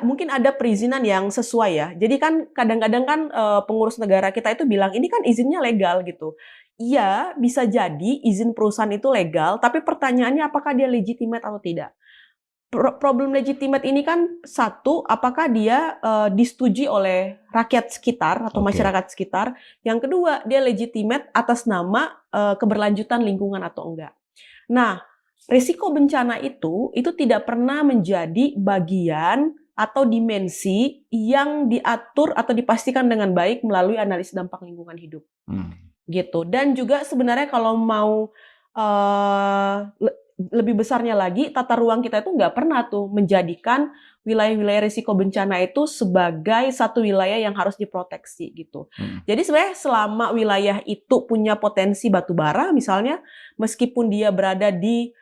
mungkin ada perizinan yang sesuai ya. Jadi kan kadang-kadang kan pengurus negara kita itu bilang ini kan izinnya legal gitu. Iya, bisa jadi izin perusahaan itu legal, tapi pertanyaannya apakah dia legitimate atau tidak. Problem legitimate ini kan satu, apakah dia disetujui oleh rakyat sekitar atau masyarakat sekitar. Yang kedua, dia legitimate atas nama keberlanjutan lingkungan atau enggak. Nah, risiko bencana itu tidak pernah menjadi bagian atau dimensi yang diatur atau dipastikan dengan baik melalui analisis dampak lingkungan hidup. Gitu. Dan juga sebenarnya kalau mau lebih besarnya lagi, tata ruang kita itu nggak pernah tuh menjadikan wilayah-wilayah risiko bencana itu sebagai satu wilayah yang harus diproteksi gitu. Jadi sebenarnya selama wilayah itu punya potensi batu bara misalnya, meskipun dia berada di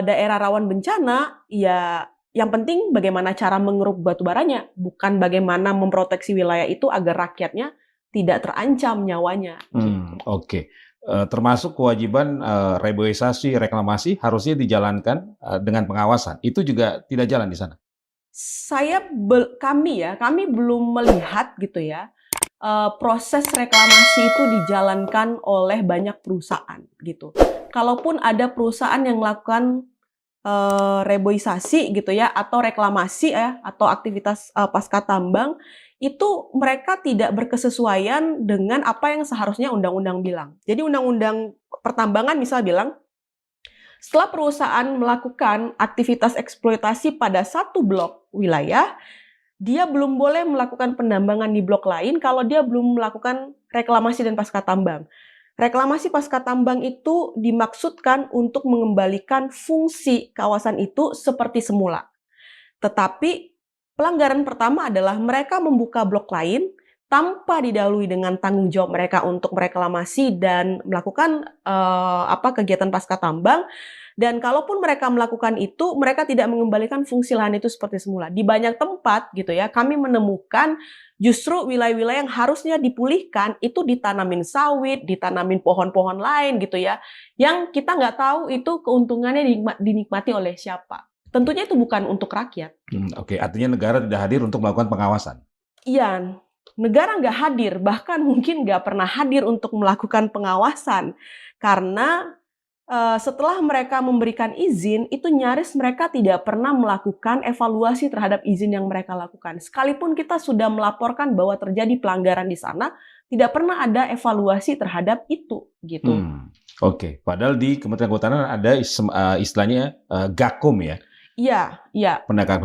daerah rawan bencana, ya yang penting bagaimana cara mengeruk batu baranya, bukan bagaimana memproteksi wilayah itu agar rakyatnya tidak terancam nyawanya. Oke. Termasuk kewajiban reboisasi, reklamasi harusnya dijalankan dengan pengawasan. Itu juga tidak jalan di sana. Kami belum melihat gitu ya proses reklamasi itu dijalankan oleh banyak perusahaan gitu. Kalaupun ada perusahaan yang melakukan reboisasi gitu ya atau reklamasi ya atau aktivitas pasca tambang, itu mereka tidak berkesesuaian dengan apa yang seharusnya undang-undang bilang. Jadi undang-undang pertambangan misal bilang, setelah perusahaan melakukan aktivitas eksploitasi pada satu blok wilayah, dia belum boleh melakukan pendambangan di blok lain kalau dia belum melakukan reklamasi dan pasca tambang. Reklamasi pasca tambang itu dimaksudkan untuk mengembalikan fungsi kawasan itu seperti semula. Tetapi pelanggaran pertama adalah mereka membuka blok lain tanpa didahului dengan tanggung jawab mereka untuk mereklamasi dan melakukan kegiatan pasca tambang. Dan kalaupun mereka melakukan itu, mereka tidak mengembalikan fungsi lahan itu seperti semula. Di banyak tempat gitu ya, kami menemukan justru wilayah-wilayah yang harusnya dipulihkan itu ditanamin sawit, ditanamin pohon-pohon lain gitu ya, yang kita nggak tahu itu keuntungannya dinikmati oleh siapa. Tentunya itu bukan untuk rakyat. Oke, artinya negara tidak hadir untuk melakukan pengawasan. Iya, negara nggak hadir, bahkan mungkin nggak pernah hadir untuk melakukan pengawasan. Karena setelah mereka memberikan izin, itu nyaris mereka tidak pernah melakukan evaluasi terhadap izin yang mereka lakukan. Sekalipun kita sudah melaporkan bahwa terjadi pelanggaran di sana, tidak pernah ada evaluasi terhadap itu. Gitu. Oke, padahal di Kementerian Kehutanan ada istilahnya Gakum ya? Iya, iya. Penegakan